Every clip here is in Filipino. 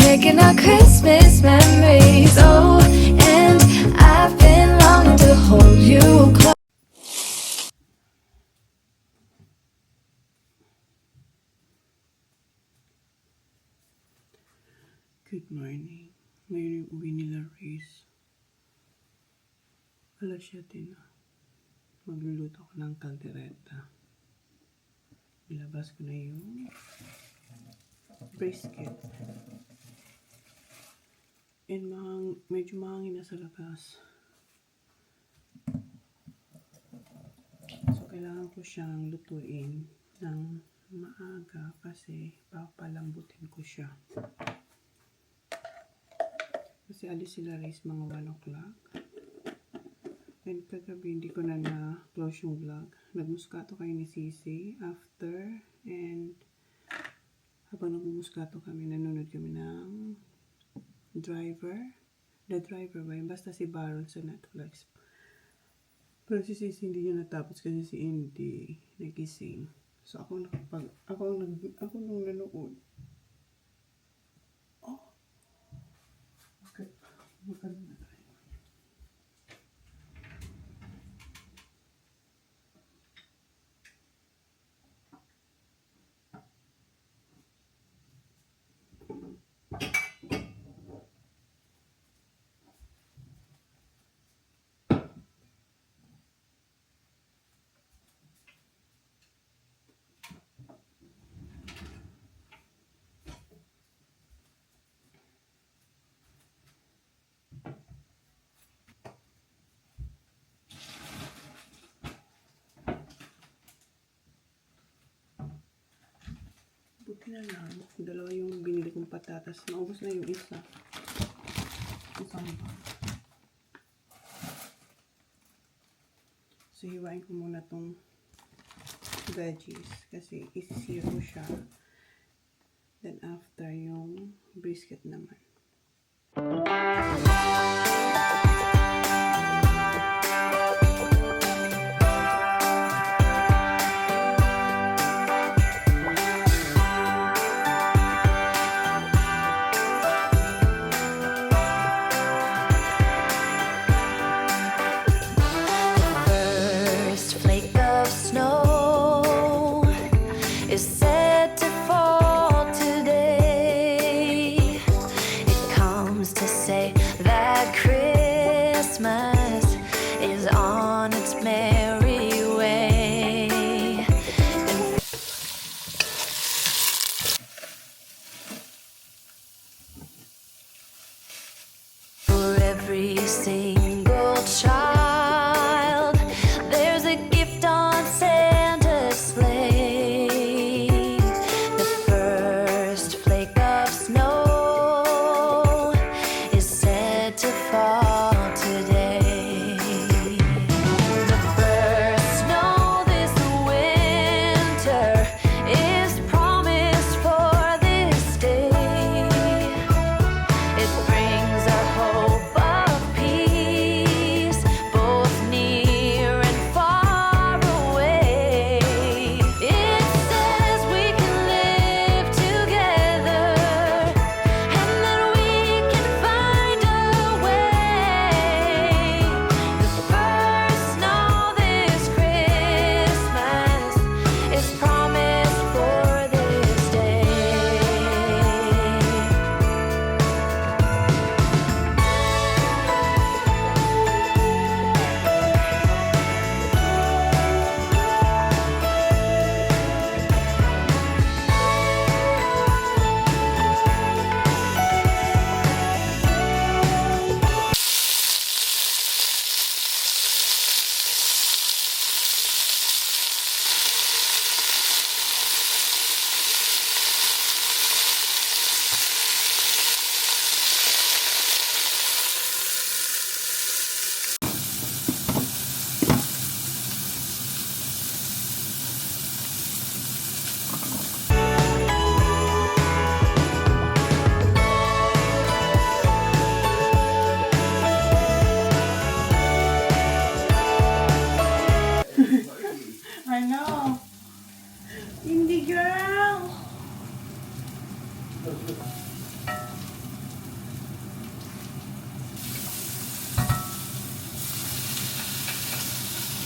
making our Christmas memories. Oh, and I've been longing to hold you close. Good morning. Ngayon yung uwi nila Reese. Alas 7 na. Magluluto ko ng kaldereta. Ilabas ko na yung brisket. And medyo mahangin na sa labas. So, kailangan ko siyang lutuin ng maaga kasi papalambutin ko siya. Kasi alis sila Reese mga 1 o'clock. And kagabi hindi ko na na-close yung vlog. Nagmuskato kayo ni Sisi after. And habang nagmuskato kami, nanonood kami ng Driver. The Driver ba yun? Basta si Baron sa Netflix. Pero si Sisi hindi niya natapos kasi si Indy nagising. So ako nung nanood. Magkano na tayo? Buti na lang, dalawa yung binili kong patatas. Naubos na yung isa. Isang ba? So, hiwain ko muna tong veggies kasi isi-sear ko siya. Then, after yung brisket naman. Every single child, there's a gift on Santa's sleigh. The first flake of snow is said to fall today. The first snow this winter is promised for this day. It brings a hope of peace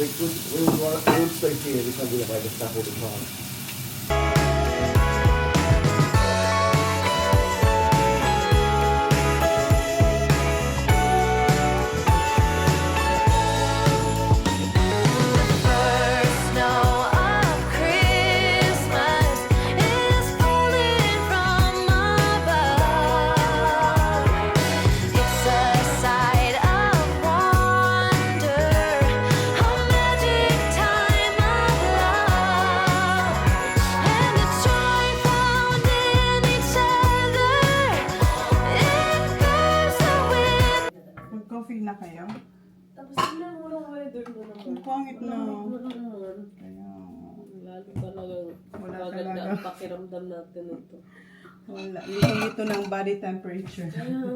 un pensiero di quando vai che sta fuori qua. First snow of Christmas is falling from above. It's a sight of wonder, a magic time of love, and it's joy found in each other. It goes away. Mag-coffee na kayo? Tapos sila mo lang weather mo naman. Ang pangit na. Ano naman. Kaya, Lalo talagang Wala maganda talaga. ang pakiramdam natin ito. wala. Ito ng body temperature. Kaya nga,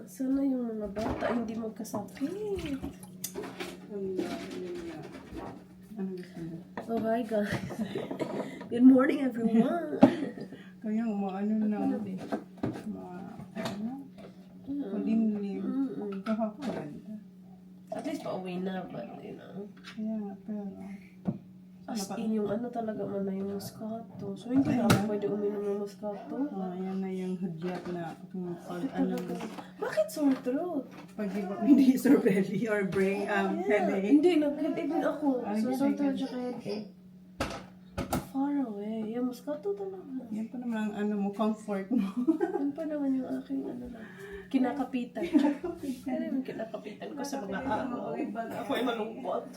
sana yung mga bata hindi magkasakit. Wala, yun nga. Ano gusto mo? Oh, hi guys. Good morning everyone. Kaya, ano na. Ano ba? Ano? Kulimlim. Kakapaganda. At least pauwi na, but you know. Kaya nga, pero. As in yung ano talaga man na yung Moscato. So hindi na ako pwede uminom ng Moscato. Yan na yung hudyat na kung pag ano. Bakit sore throat? Pag di ba hindi sore belly or brain headache. Hindi, nag-headache din ako. Ay, So, sore throat headache. siya headache. Far away. Yung Moscato talaga. Yan pa naman ang ano mo, comfort mo. Yan pa naman yung aking ano lang. Kinakapitan. Kaya yung kinakapitan ko sa mga araw. Ako ay malungkot.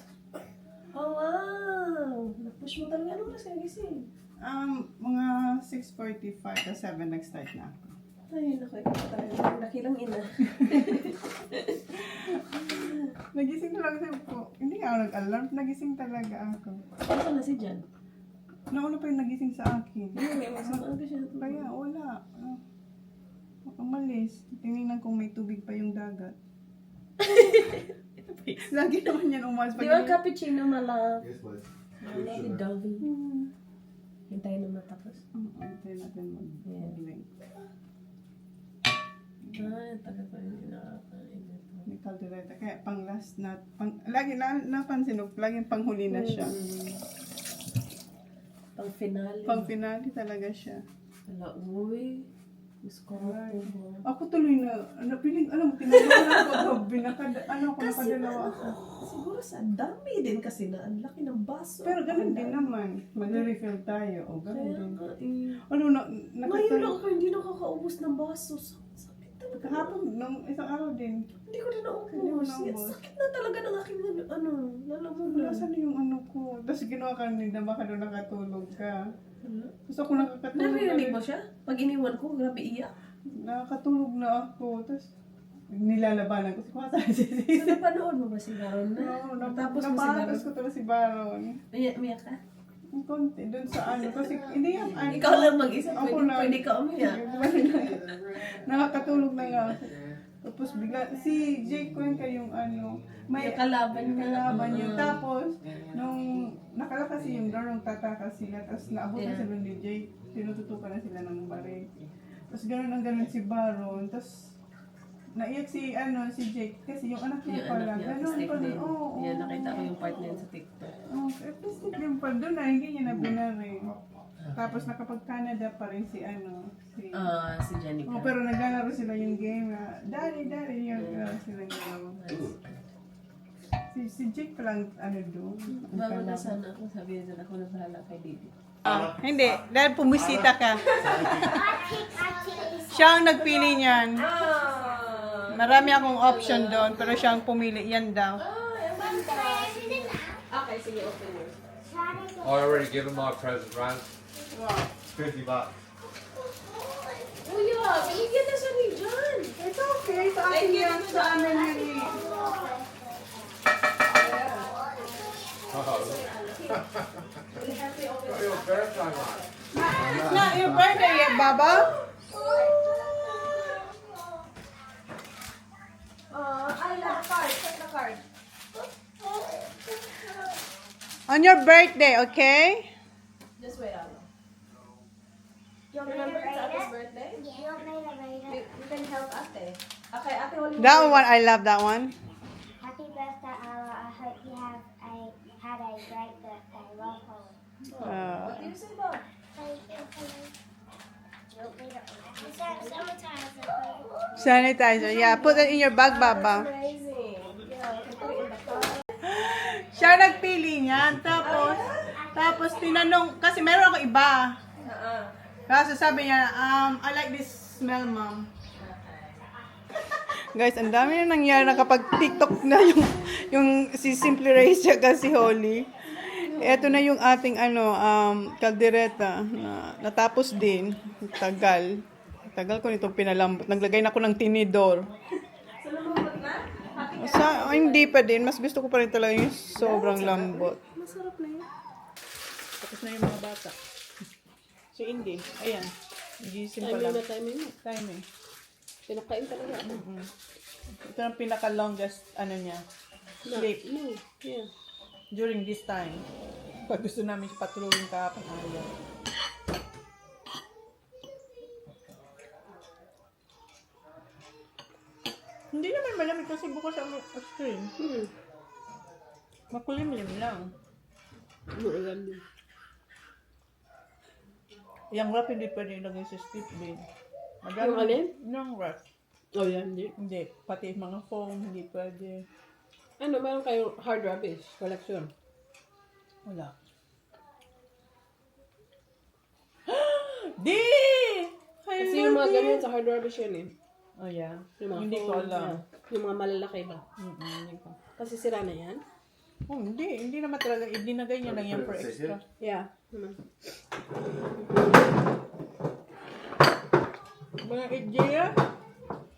Oh, wow! Napush mo talaga. Anong oras ka gising? Mga 6:45 to 7 nag-start na ako. Ay, naku, ikaw talaga. Nakilang ina. Nagising talaga po. Hindi nga ako nag-alarm, nagising talaga ako. Saan na si Jan? Nauna pa yung nagising sa akin. Sa maaga siya natulog. Kaya wala. Umalis. Tinignan kung may tubig pa yung dagat. Lagi naman yan umalis. Di ba cappuccino malap? Yes, what? Lovey-dovey. Hintayin na matapos. Tayo natin mag-link. Ay, tagal pa rin nakakain ito. Ni Caldereta. Kaya pang last na, lagi napansin ko, laging panghuli na siya. Pang finale. Pang finale talaga siya. Ala, uy. Moscato. Ako tuloy na, piling, alam mo, tinagawa ako gabi, nakadalawa ako. Siguro sa dami din kasi na ang laki ng baso. Pero ganun din naman, magre-refill tayo, o ganun Kaya din. nga eh. Ano na, Ngayon lang ako hindi nakakaubos ng baso. Sakit talaga. kahapon, nung isang araw din, Hindi ko din Hindi mo naubos. naubos. Sakit na talaga ng aking lalamunan. nasaan yung ano ko? Tapos ginawa ka nila, baka doon nakatulog ka. Wala. Tapos ako nakakatulog Narinig mo na, siya? Pag iniwan ko, grabe iyak. nakakatulog na ako. Tapos nilalabanan ko si Kwasa. So, napanood mo ba si Baron na? Oo, Tapos mo si napatas Baron. ko tuloy si Baron. Umiyak ka? Ang konti, doon sa ano, kasi hindi yan, ano, Ikaw lang mag-isa, Ako lang. pwede ka umiyak. Nakakatulog na nga ako. Tapos bigla, si Jake Cuenca yung ano, may Yung kalaban niya. kalaban yun. Tapos, nung nakalakas yung door, nung tatakas sila, tapos naabot na Yeah. sila ni Jake, tinututukan na sila ng baril. Tapos gano'n ang gano'n si Baron, tapos naiyak si Jake, kasi yung anak niya Yung pala, anak niya, gano'n artistic pa rin. din. Oo, Yan, nakita ko yung part niya sa TikTok. artistic din pa doon, hindi niya nabinarin. Tapos nakapag-Canada pa rin si Si Janica. Oh, pero naglalaro sila yung game na, Daddy, yung sila naglalaro. Si Jake palang doon. Bago na sana ako, sabihin na ako na bahala kay Didi. Hindi, dahil pumisita ka. Siya ang nagpili niyan. Marami akong option doon, pero siya ang pumili. Yan daw. Okay, sige, open yours. I already given my present, right? It's $50. Kuya, binigyan na siya ni John. It's okay, sa akin yan, sa amin yan eh. Your birthday, man. It's not your birthday yet, Baba. I love card. Check the card. On your birthday, okay? Just wait out. You remember it's Ate's birthday? You want me to write it? You can help Ate. Okay, Ate, hold That one, I love that one. Happy birthday, Ella. I hope you have a Sanitizer. Yeah, put it in your bag, Baba. Amazing. Yeah, we can put it in the car. Siya nagpili niyan. Tapos tinanong, kasi meron ako iba. Kasi sabi niya, I like this smell, mom. Guys, ang dami na nangyari na kapag TikTok na yung si Simply Race siya si Holly. Ito na yung ating kaldereta na natapos din. Tagal. Tagal ko nitong pinalambot. Naglagay na ako ng tinidor. Hindi pa din. Mas gusto ko pa rin talaga yung sobrang lambot. Masarap na yun. Tapos na yung mga bata. Si Indy. Ayan. Gising pa Time lang. na time yun. Time eh. Pinakain talaga ako. Ito ang pinaka-longest niya. Sleep. No. Yeah. During this time. Pag gusto namin patrolling kahapon, ayaw. Hindi naman malamig kasi bukas ang screen. Makulimlim lang. Alam din. Yung wrap hindi pwede ilagay sa slip bin. Yung alin? Yung wrap. Oh, yan. Hindi. Hindi. Pati mga foam, hindi pwede. Ano, meron kayong hard rubbish collection? Wala. Di! Kasi yung mga ganyan sa hard rubbish yan eh. Oh, yeah. Yung mga Hindi ko foam, alam. yeah. Yung mga malalaki ba? Hindi ko. Kasi sira na yan? Oh, hindi. Hindi naman talaga. Dinagay niya lang yan for extra. Yeah. Mga idea?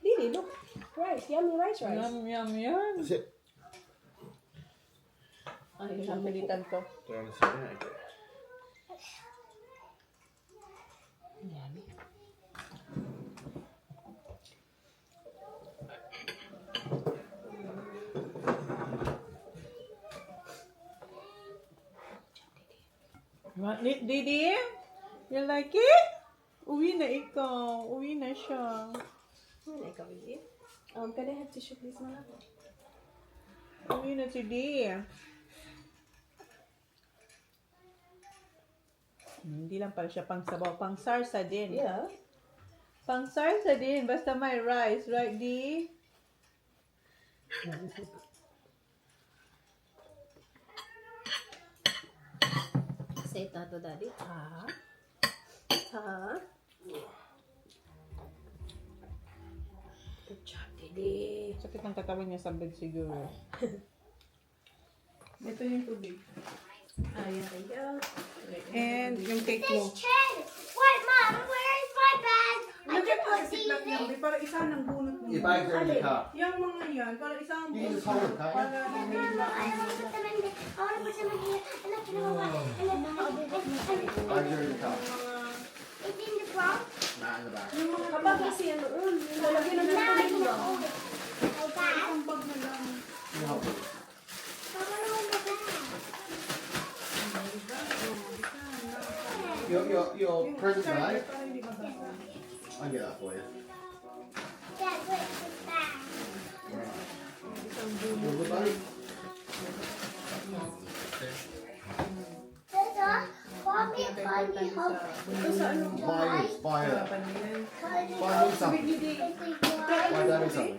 Really, look. Rice. Yummy rice. Yum, yum, yan. Ay, Napilitan ko. What, Didi? You like it? Uwi na ikaw. Uwi na siya. Ano ikaw, Izzy? Can I have tissue please, Mama? Uwi na si Didi. Hindi lang pala siya pang sabaw. Pang sarsa din. Yeah. Pang sarsa din. Basta may rice. Right, Di? Say tato, Daddy. Ha? Ha? Good job, Didi. Sakit ang katawan niya sa bed siguro. Ito yung tubig. Ayan kayo. And yung cake mo. What, Mom? Where is my bag? I Lagyan can mo put sa these ziplock niya. in. May para isa ng bunot mo. Your bags are in the car. Yung mga yan, para isang You can just hold it, can't you? Para No, no, I want to put them in there. I want to put them in here. And then, you know what? And then, Bags are in the car. it's in the front. Not in the back. Kapag kasi ano, yung lalagyan ng Now I tubig can mo. hold it. Like that. isang bag na lang. You hold it. I want to hold the bag. Your present tonight? Para hindi mabasa. I'll get that for you. Dad, where's the bag? You good, buddy? Dada, mommy and Bunny help. Buy this, buy her. Buy me something. Buy daddy something.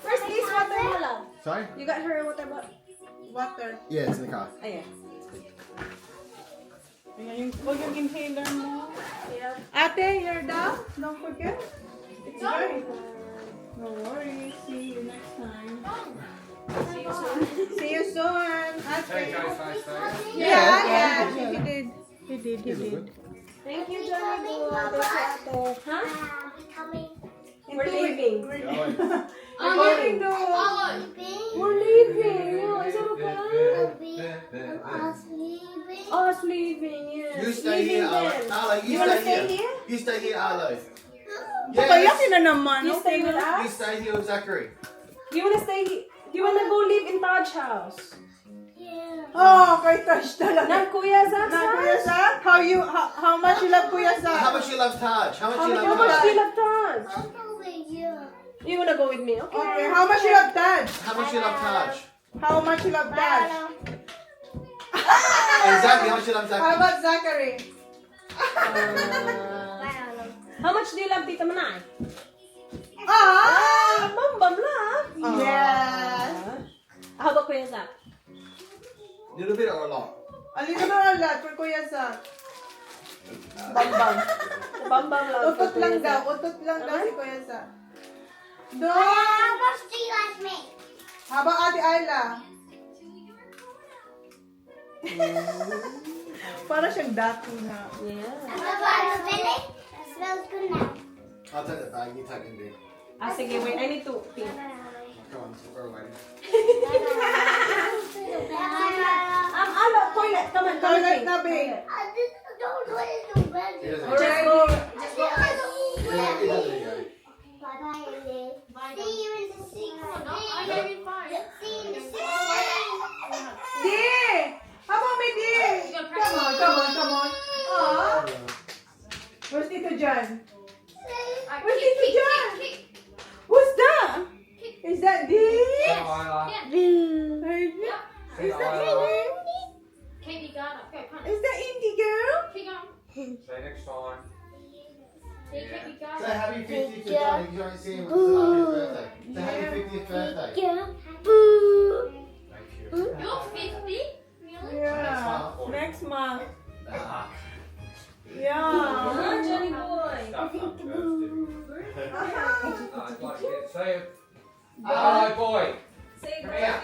First, please, water mo lang. Sorry? You got her water bottle? Water. Yeah, it's in the car. Ayan. Ayan, yung inhaler mo. Yeah. Ate, you're down? Don't forget. It's good. No worries. See you next time. See you soon. See you soon. Hey Ate. guys, nice day. Yeah. He did. He did. Thank you, Johnny. Thank you, ate. Huh? Coming. We're leaving. Going. Going to. We're leaving. Yeah, is that okay? Us leaving. Us leaving, yes. You stay here, Arlo. Arlo, you wanna stay stay here. You stay here, Arlo. Papayakin na naman. You stay with You us? stay here with Zachary. Do you wanna stay here? Do you wanna go live in Taj's house? Yeah. Oh, kay Tash talaga. Not Kuya Zach's Na, house? Kuya Zach? How much you love Kuya Zach? How much you love Taj? How much you How love much Taj? do you love Taj? I'm over here. You wanna go with me? Okay. Okay, how much you love Dad? How much you love Taj? How much you love Dad? Exactly, how much you love How Zachary? about Zachary? How much do you love Tita Manay? Ah! Bam lang. Yes. How about Kuya Zach? Little bit or a lot? A little bit or a lot for Kuya Zach. Bam lang. Utot lang daw. Utot lang daw si Kuya Zach. Dong! How much do you guys make? How about Ate Ayla? Para siyang dati na. Yeah. Really? That smells good now. I'll take the bag, you take it there. Sige, wait. I need to pee. Come on, we're waiting. Alo, toilet. Come on, Toilet na, babe. I just don't want to do bad. He doesn't. Just go. He doesn't go. Bye-bye. See you in the sea. See you in the sea. Di! How about me, Di? Come on. Aw. Where's Tito John? Where's Tito John? Who's that? Is that Di? Is that Di? Katie got it. Go, punch. Is that Indie girl? Keep going. See you next time. See, Katie got Say it. happy 50th to Johnny, you don't see him until after his birthday. Say happy 50th birthday. Thank you. You're 50? Really? Yeah. Next month. Ah. Yeah. Johnny boy. Stuff up first. I'd like to get say it. Hello, boy. Say Come here.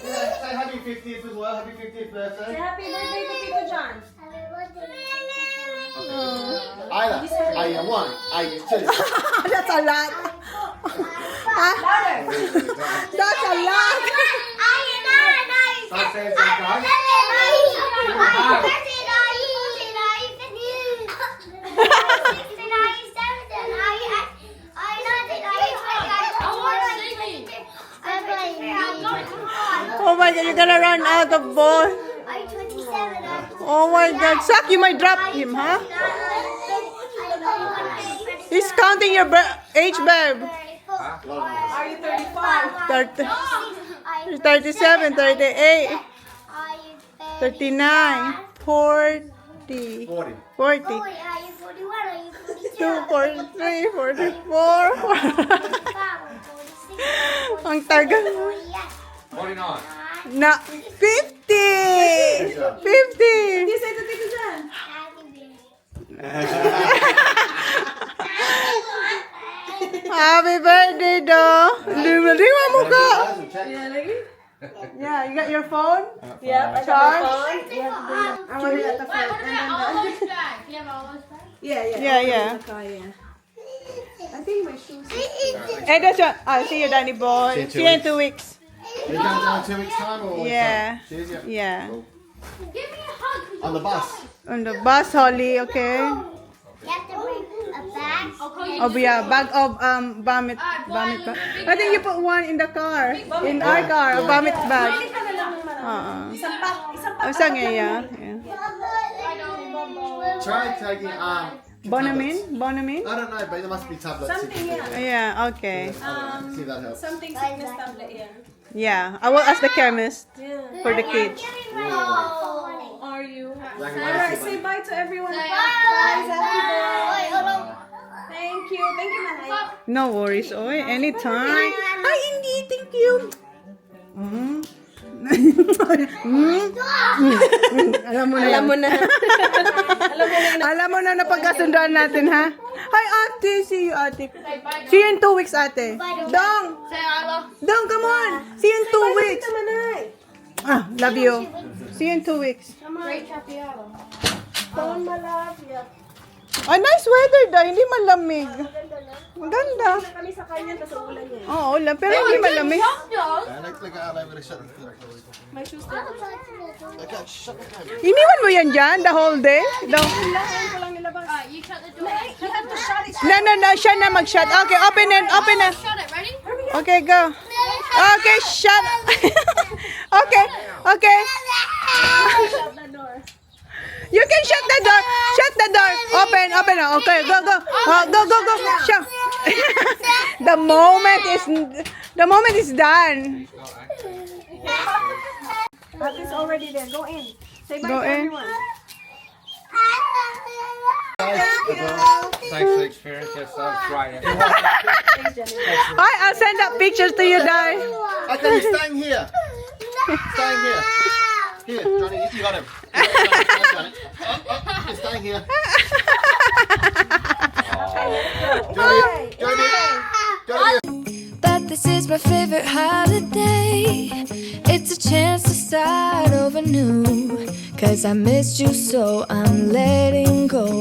Say happy 50th as well, happy 50th birthday. happy birthday to Tito John. Ayla, Ayla 1, Ayla 2. That's a lot. That's a lot. Start saying some guys. Oh my god, you're gonna run out of ball. Oh my god. Sak, you might drop him, huh? He's counting your age, babe. Are you 35? 37, 38, 39, 40, 40. 40, Are you 41? Are you 2, 42? 43, 44. Ang tagal. 49. Na, 50! 50! Say to Tito John. Happy birthday, do. Lima mo ka. Yeah, you got your phone? Yep, I Charge? got my phone. I want it at the front. And then All those bags. You have all those bags? Yeah. I think my shoes. Eh, that's what. I'll see you, Danny boy. See you in 2 weeks. You going down 2 weeks time or? Yeah. Cheers, yeah. Yeah. Cool. Give me a hug. 'cause On the bus. On the bus, Holly, okay? You have to bring a bag. I'll call you. Oh, yeah, bag of vomit bag. I think you put one in the car. In our car, a vomit bag. Isang pack. Oh, isang yeah. Try taking Bonamin? I don't know, but there must be tablets. Something, yeah. Yeah, okay. See if that helps. Something sickness tablet, yeah. Yeah, I will ask the chemist Yeah. for the kids. Are you? Like, Alright, say bye to everyone. Bye. Bye, Thank you. Thank you, Manay. No worries, oy. Anytime. Hi, Indy. Thank you. Mm. Alam mo na. Alam mo na napagkasunduan natin, ha? Hi, ate. See you, ate. See you in 2 weeks, ate. Dong! Say I love. Dong, come on! See you in 2 weeks. Manay. Ah, love you. See you in 2 weeks. Great Chapiano. Phone, my love. Yeah. Ah, nice weather daw. Hindi malamig. Ang ganda. Kami sa kanya, tapos ulan niya. Oo, ulan. Pero hindi malamig. Look at how they would have shut the My shoes na. Iniwan mo yan dyan the whole day? Kailangan ko lang nilabas. You shut the door. You have to shut it. No. Siya na mag-shut. Okay, open it. Shut it. Ready? Okay, go. Okay, shut. Okay. Shut the door. You can shut the door. Shut the door. Open. Okay, go. Go. Shut. The moment is done. Ati's already there. Go in. Say bye Go to in. everyone. Thanks for the experience. Yes, I'll try it. Thanks, Jenny. Hi, I'll send up pictures to you, Dai. Okay, he's staying here. Staying here. Here, Johnny, you got him. You got him. He's staying here. Johnny. But this is my favorite holiday. It's a chance to start over new. 'Cause I missed you, so I'm letting go.